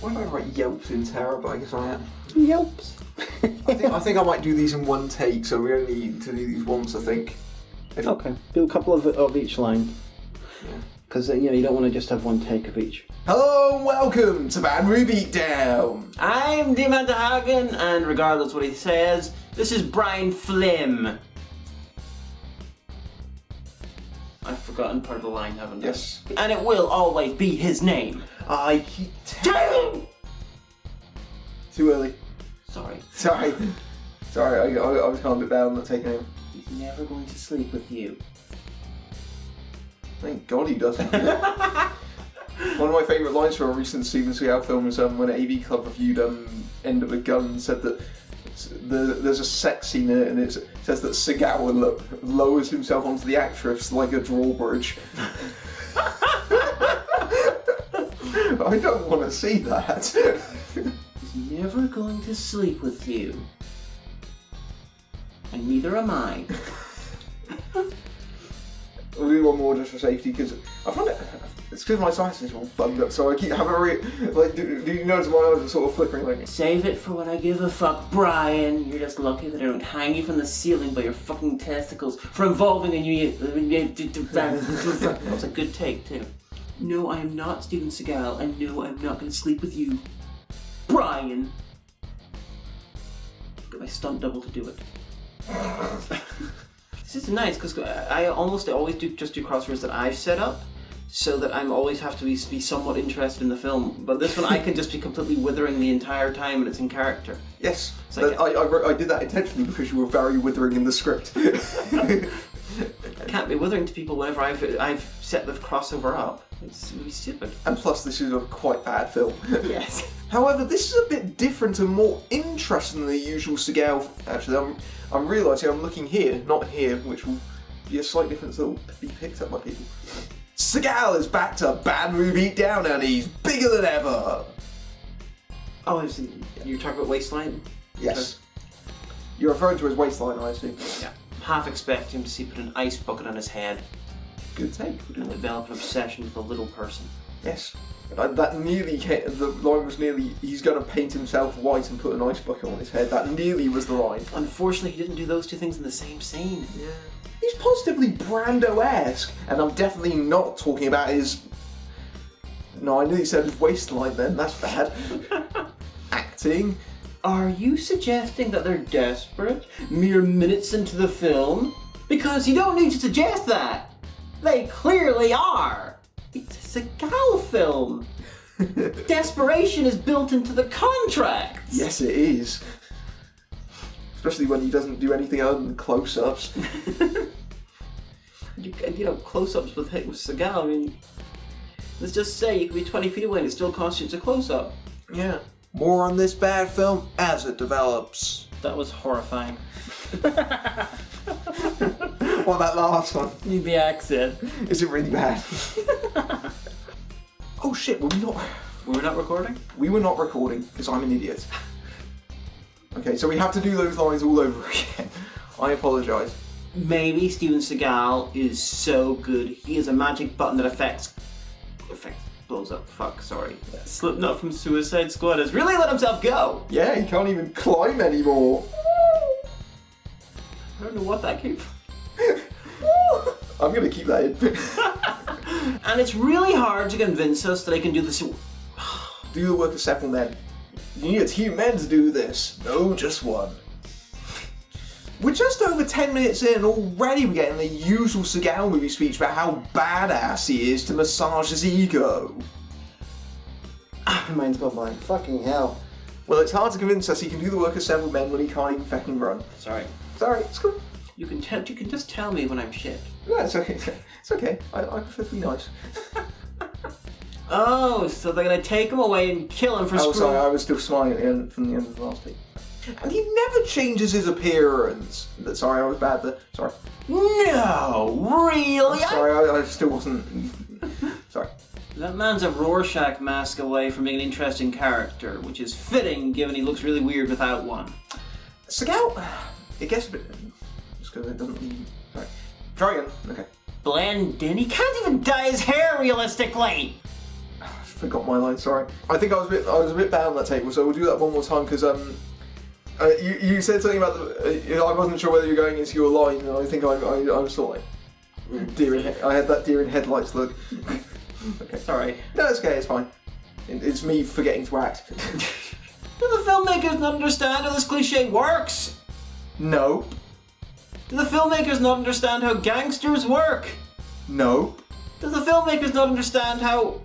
Why don't I write yelps in terror, but I guess I am. Yelps. I think I might do these in one take, so we only need to do these once, I think. Okay, do a couple of each line. Because you don't want to just have one take of each. Hello and welcome to Banter Beatdown. I'm Diamanda Hagan, and regardless what he says, this is Brian Flim. I've forgotten part of the line, haven't I? Yes. And it will always be his name. I keep Damn! Too early. Sorry. Sorry, I was calm it down, not taking it. He's never going to sleep with you. Thank God he doesn't. One of my favourite lines from a recent Steven Seagal film was when AV Club reviewed End of a Gun and said that there's a sex scene in it and it says that Seagal lowers himself onto the actress like a drawbridge. I don't want to see that. He's never going to sleep with you. And neither am I. I'll do one more just for safety because I found it's because my sight is all bugged up, so I keep having do you notice my eyes are sort of flickering like? Save it for when I give a fuck, Brian. You're just lucky that I don't hang you from the ceiling by your fucking testicles for involving a new. That was a good take too. No, I am not Steven Seagal, and no, I'm not going to sleep with you, Brian. Got my stunt double to do it. This is nice because I almost always do crosswords that I've set up, so that I'm always have to be somewhat interested in the film. But this one I can just be completely withering the entire time and it's in character. Yes, Like I did that intentionally because you were very withering in the script. I can't be withering to people whenever I've set the crossover up. It's really stupid. And plus, this is a quite bad film. Yes. However, this is a bit different and more interesting than the usual Seagal. Actually, I'm realising I'm looking here, not here, which will be a slight difference that will be picked up by people. Seagal is back to Banter Beatdown and he's bigger than ever. Oh, you're talking about waistline? Yes. You're referring to his waistline, I assume. Yeah. Half expect him to put an ice bucket on his head Good take. and develop an obsession with a little person. Yes. That nearly came, the line was nearly, he's going to paint himself white and put an ice bucket on his head. That nearly was the line. Unfortunately, he didn't do those two things in the same scene. Yeah. He's positively Brando-esque, and I'm definitely not talking about his... No, I nearly said his waistline then, that's bad. Acting. Are you suggesting that they're desperate mere minutes into the film? Because you don't need to suggest that. They clearly are. It's a Seagal film. Desperation is built into the contract. Yes, it is. Especially when he doesn't do anything other than close-ups. Close-ups with Seagal, I mean, let's just say you could be 20 feet away and it still constitutes a close-up. Yeah. More on this bad film as it develops. That was horrifying. Well, that last one. The accent. Is it really bad? Oh shit, were we not... We were not recording? We were not recording, because I'm an idiot. Okay, so we have to do those lines all over again. I apologise. Maybe Steven Seagal is so good, he has a magic button that affects blows up. Fuck, sorry. Slipknot from Suicide Squad has really let himself go. Yeah, he can't even climb anymore. I don't know what that came from. I'm going to keep that in. And it's really hard to convince us that I can do this. Do the work of several men. You need a team of men to do this. No, just one. We're just over 10 minutes in and already we're getting the usual Seagal movie speech about how badass he is to massage his ego. Mine's got mine. Fucking hell. Well, it's hard to convince us he can do the work of several men when he can't even fucking run. Sorry. Sorry, it's cool. You can just tell me when I'm shit. Yeah, it's okay. It's okay. I prefer to be nice. Oh, so they're gonna take him away and kill him for Oh, screwing. sorry, I was still smiling at the end, from the end of the last week. And he never changes his appearance. Sorry, I was bad there. Sorry. No, really? Sorry, I still wasn't... Sorry. That man's a Rorschach mask away from being an interesting character, which is fitting given he looks really weird without one. Seagal, it gets a bit... Just because it doesn't leave... Sorry. Try again. Okay. Blend in? He can't even dye his hair realistically! forgot my line. Sorry. I think I was a bit bad on that table, so we'll do that one more time because you said something about I wasn't sure whether you're going into your line, and I think I was sort of like I had that deer in headlights look. Okay. Sorry. No, it's okay. It's fine. It's me forgetting to act. Do the filmmakers not understand how this cliche works? No. Do the filmmakers not understand how gangsters work? No. Do the filmmakers not understand how...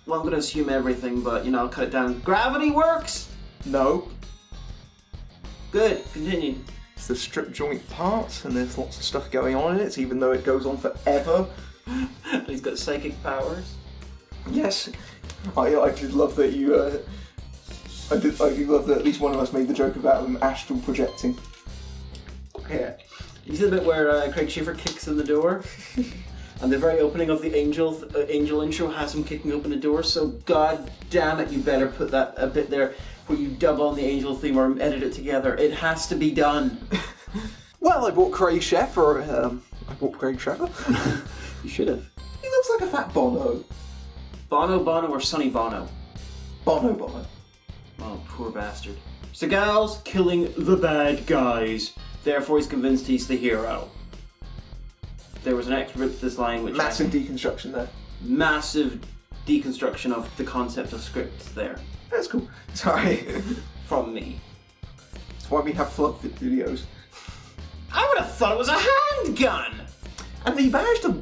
Well, I'm going to assume everything, but, I'll cut it down. Gravity works? No. Good, continue. It's the strip joint parts, and there's lots of stuff going on in it, even though it goes on forever. And he's got psychic powers. Yes. I did love that you... I did love that at least one of us made the joke about him astral projecting. Yeah. You see the bit where Craig Schiffer kicks in the door? And the very opening of the Angel intro has him kicking open the door, so god damn it, you better put that a bit there where you dub on the Angel theme or edit it together. It has to be done. Well, I bought Craig Schiffer. You should have. He looks like a fat Bono. Bono or Sonny Bono? Bono. Oh, poor bastard. Seagal's killing the bad guys, therefore he's convinced he's the hero. There was an extra bit to this line which... Massive deconstruction there. Massive deconstruction of the concept of scripts there. That's cool. Sorry. From me. That's why we have Flub videos. I would have thought it was a handgun! And he managed to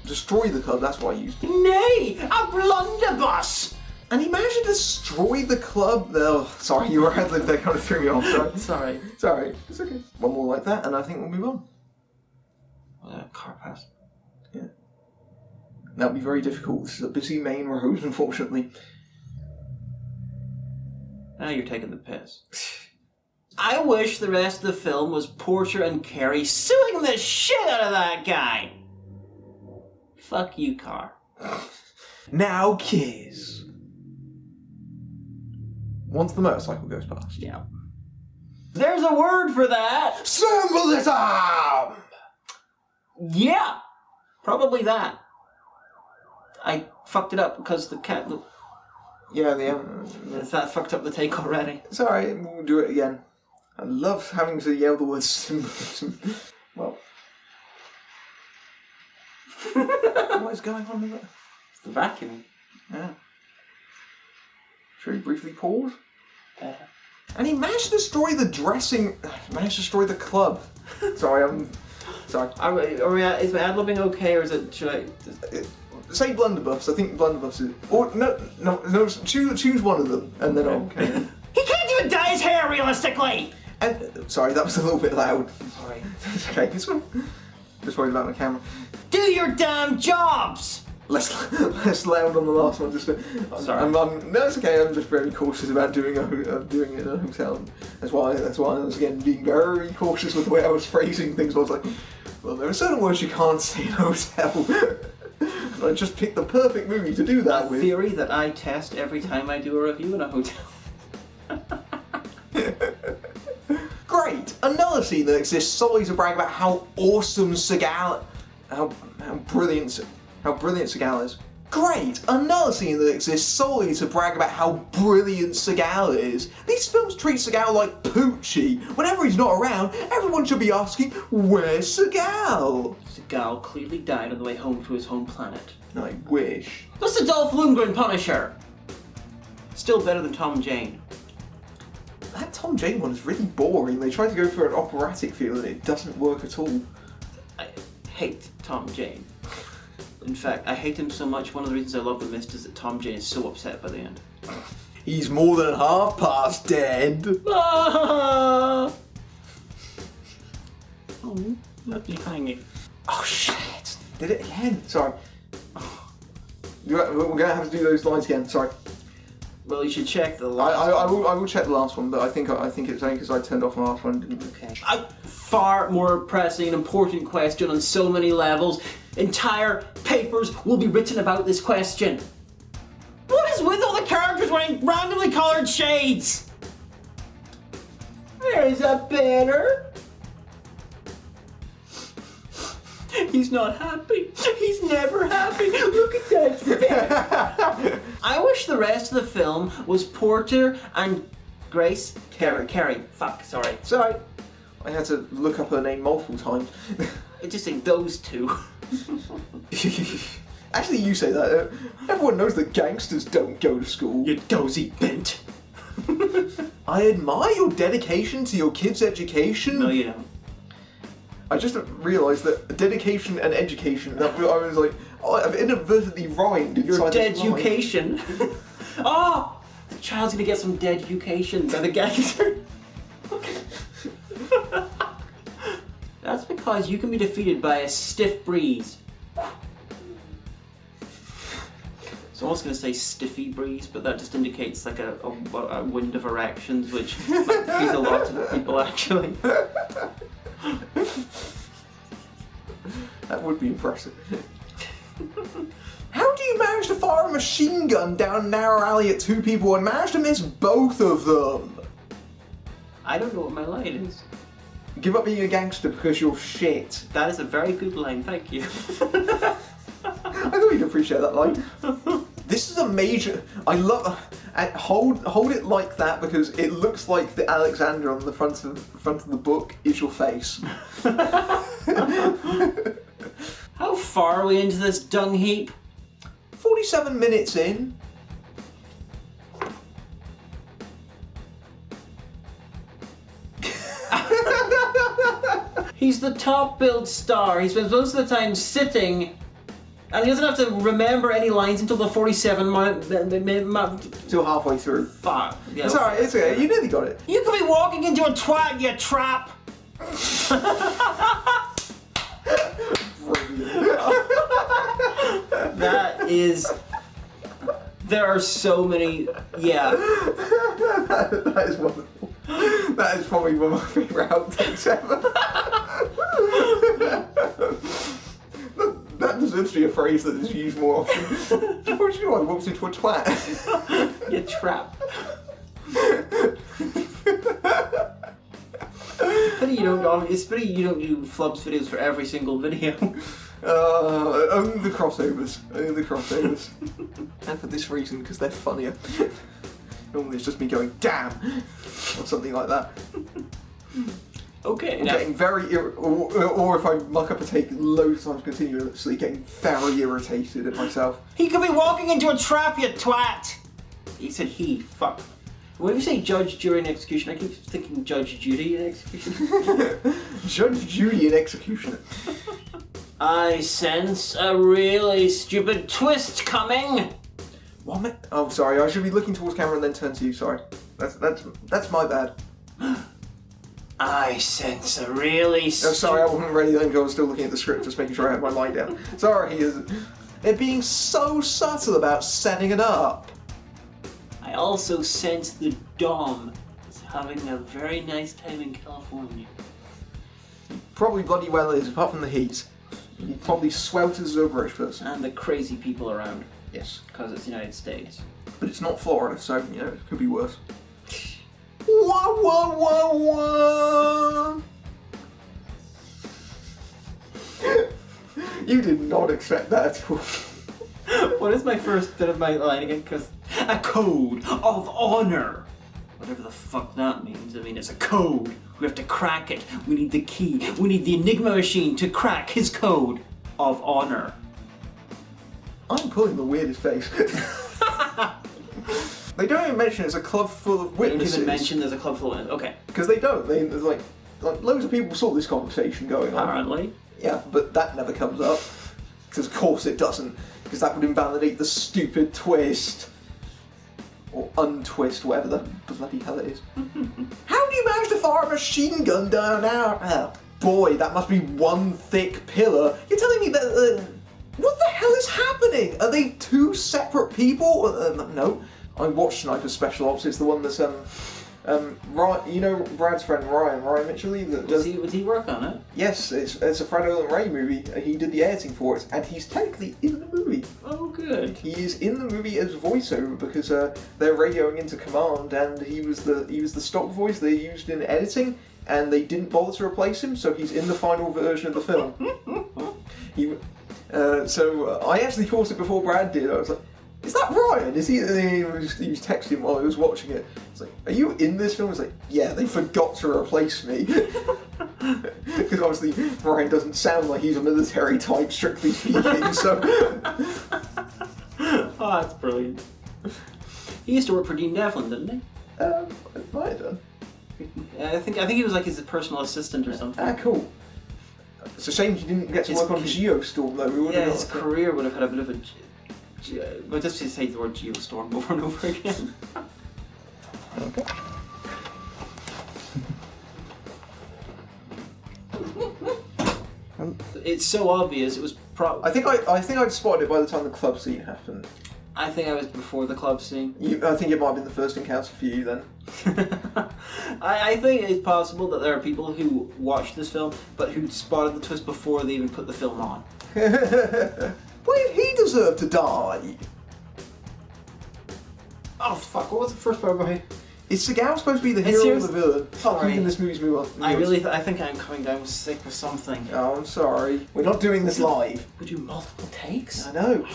destroy the club, that's what I used. Nay, a blunderbuss! And he managed to destroy the club. Oh, sorry, you were ad-libbed there, kind of threw me off. Sorry. Sorry, it's okay. One more like that, and I think we'll move on. Car pass. Yeah. That'll be very difficult. This is a busy main road, unfortunately. Now you're taking the piss. I wish the rest of the film was Porter and Carey suing the shit out of that guy. Fuck you, car. Now kiss. Once the motorcycle goes past. Yeah. There's a word for that. Symbolism! Yeah. Probably that. I fucked it up because the cat... Yeah, that fucked up the take already. It's alright, we'll do it again. I love having to yell the word symbolism. Well. What is going on with it? It's the vacuum. Yeah. Should we briefly pause? And he managed to destroy the club. Sorry, sorry. Is my ad-libbing okay, or is it, should I... Say blunderbuss, I think blunderbuss is... Or, no, choose one of them, and then okay. He can't even dye his hair realistically! And, sorry, that was a little bit loud. Sorry. It's okay, this one. Just worried about my camera. Do your damn jobs! Less loud on the last one. Sorry. No, it's okay. I'm just very cautious about doing it in a hotel. That's why I was again being very cautious with the way I was phrasing things. I was like, well, there are certain words you can't say in a hotel. And I just picked the perfect movie to do that with. A theory that I test every time I do a review in a hotel. Great! Another scene that exists solely to brag about how awesome Seagal, how brilliant Seagal is. Great! Another scene that exists solely to brag about how brilliant Seagal is. These films treat Seagal like Poochie. Whenever he's not around, everyone should be asking, where's Seagal? Seagal clearly died on the way home to his home planet. I wish. What's the Dolph Lundgren Punisher? Still better than Tom Jane. That Tom Jane one is really boring. They tried to go for an operatic feel and it doesn't work at all. I hate Tom Jane. In fact, I hate him so much, one of the reasons I love The Mist is that Tom Jane is so upset by the end. He's more than half past dead. Ah! Oh, let me hanging. Oh shit! Did it again. Sorry. We're gonna have to do those lines again. Sorry. Well, you should check the last one. I will check the last one, but I think it's only because I turned off the last one. Didn't. Okay. A far more pressing and important question on so many levels. Entire papers will be written about this question. What is with all the characters wearing randomly coloured shades? There's a banner. He's not happy. He's never happy. Look at that. I wish the rest of the film was Porter and Grace. Carrie. Fuck, sorry. Sorry. I had to look up her name multiple times. I just think those two. Actually, you say that. Everyone knows that gangsters don't go to school. You dozy bint. I admire your dedication to your kids' education. No, you don't. I just realised that dedication and education, I was like, oh, I've inadvertently rhymed inside Your this line. dead-education. Oh! The child's gonna get some dead-education by the gangster. That's because you can be defeated by a stiff breeze. So I was going to say stiffy breeze, but that just indicates like a wind of erections, which might defeat a lot of people actually. That would be impressive. How do you manage to fire a machine gun down a narrow alley at two people and manage to miss both of them? I don't know what my line is. Give up being a gangster because you're shit. That is a very good line, thank you. I thought you'd appreciate that line. This is a major. I love. Hold it like that because it looks like the Alexander on the front of the book is your face. How far are we into this dung heap? 47 minutes in. He's the top billed star. He spends most of the time sitting, and he doesn't have to remember any lines until the 47 Till halfway through. fuck. Yeah, It's alright, it's okay. You nearly got it. You could be walking into a twat, you trap! That is... There are so many... Yeah. That is wonderful. That is probably one of my favourite outtakes ever. That deserves to be a phrase that is used more often. What do you do? I walked into a twat. You trap. It's pity you don't do Flubs videos for every single video. Only the crossovers. And for this reason, because they're funnier. Normally it's just me going, damn! Or something like that. Okay. I'm getting very or if I muck up a take loads of times continuously, getting very irritated at myself. He could be walking into a trap, you twat! He said he, fuck. When you say judge, jury, and execution, I keep thinking Judge Judy and execution. Judge Judy and executioner. I sense a really stupid twist coming! What? Oh, sorry, I should be looking towards camera and then turn to you, sorry. That's my bad. I sense a really Oh, sorry, I wasn't ready then because I was still looking at the script, just making sure I had my line down. Sorry, they're being so subtle about setting it up. I also sense the Dom is having a very nice time in California. Probably bloody well is, apart from the heat. He probably swelters as a British person. And the crazy people around. Yes. Because it's the United States. But it's not Florida, so, it could be worse. Wah, wah, wah, wah. You did not expect that at all. What is my first bit of my line again? Because a code of honor. Whatever the fuck that means. I mean, it's a code. We have to crack it. We need the key. We need the Enigma machine to crack his code of honor. I'm pulling the weirdest face. They don't even mention it's a club full of They witnesses. don't even mention there's a club full of witnesses. Okay. Because they don't. There's like loads of people saw this conversation going on. Apparently. Yeah, but that never comes up. Because of course it doesn't. Because that would invalidate the stupid twist. Or untwist, whatever the bloody hell it is. How do you manage to fire a machine gun down our... Oh, boy, that must be one thick pillar. You're telling me that... what the hell is happening? Are they two separate people? No. I watched Sniper Special Ops. It's the one that's... Ryan, you know Brad's friend Ryan Mitchell? That does... Would he work on it? Yes, it's a Fred Olen Ray movie. He did the editing for it, and he's technically in the movie. Oh, good. He is in the movie as voiceover because they're radioing into command, and he was the stock voice they used in editing, and they didn't bother to replace him, so he's in the final version of the film. So I actually caught it before Brad did. I was like, is that Ryan? Is he? He was texting while I was watching it. It's like, are you in this film? It's like, yeah, they forgot to replace me. Because obviously Ryan doesn't sound like he's a military type, strictly speaking. So. Oh, that's brilliant. He used to work for Dean Devlin, didn't he? It might have done. I think he was like his personal assistant or something. Ah, cool. It's a shame he didn't get to work on Geostorm though. His career would have had a bit of a. Well, just to say the word Geostorm over and over again. Okay. It's so obvious. It was I think I'd spotted it by the time the club scene happened. I think I was before the club scene. I think it might have been the first encounter for you then. I think it's possible that there are people who watched this film, but who spotted the twist before they even put the film on. Why did he deserve to die? Oh fuck! What was the first part about? Is Seagal supposed to be the hero or the villain? Fuck, Sorry. in this movie's move on. I think I'm coming down sick with something. Oh, I'm sorry. We're not doing this live. We do multiple takes. I know.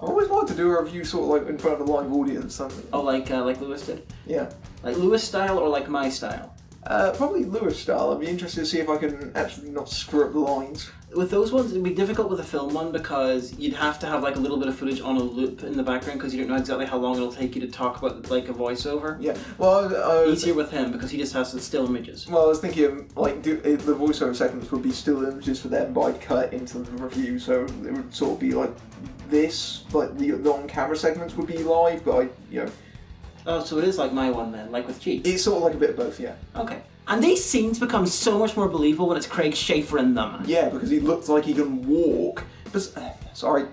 I always wanted to do a review sort of like in front of a live audience. Something. Oh, like Lewis did. Yeah. Like Lewis style or like my style. Probably Lewis style. I'd be interested to see if I can actually not screw up the lines. With those ones, it'd be difficult with a film one because you'd have to have like a little bit of footage on a loop in the background because you don't know exactly how long it'll take you to talk about like a voiceover. Yeah. Well, easier with him because he just has the still images. Well, I was thinking like the voiceover segments would be still images for them, but I'd cut into the review, so it would sort of be like this, like the on-camera segments would be live, but Oh, so it is like my one then, like with cheats. It's sort of like a bit of both, yeah. Okay. And these scenes become so much more believable when it's Craig Schaefer in them. Yeah, because he looks like he can walk. But sorry.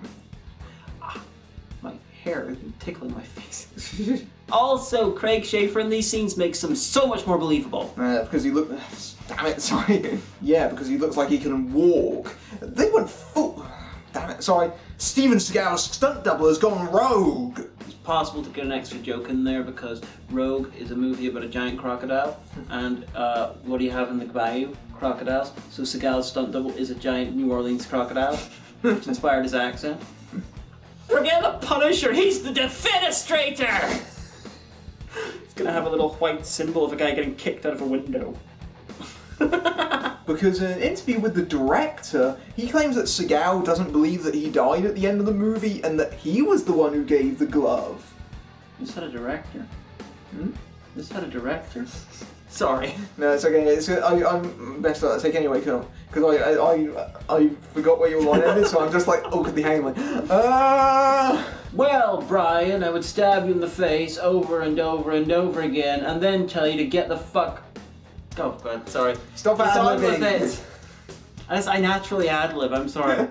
My hair is tickling my face. Also, Craig Schaefer in these scenes makes them so much more believable. Because he looks... Damn it, sorry. Yeah, because he looks like he can walk. They went full... Damn it, sorry. Steven Seagal's stunt double has gone rogue. It's possible to get an extra joke in there because Rogue is a movie about a giant crocodile, and what do you have in the bayou? Crocodiles. So Seagal's stunt double is a giant New Orleans crocodile, which inspired his accent. Forget the Punisher, he's the defenestrator! He's gonna have a little white symbol of a guy getting kicked out of a window. Because in an interview with the director, he claims that Seagal doesn't believe that he died at the end of the movie and that he was the one who gave the glove. Is that a director? Is that a director? Sorry. No, it's okay. I'm messed up. Take anyway, because I forgot where your line ended, so I'm just like awkwardly hanging like, Well, Brian, I would stab you in the face over and over and over again, and then tell you to get the fuck. Oh god, sorry. Stop ad-libbing. Get on with it. I naturally ad-lib. I'm sorry.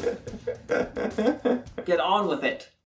Get on with it.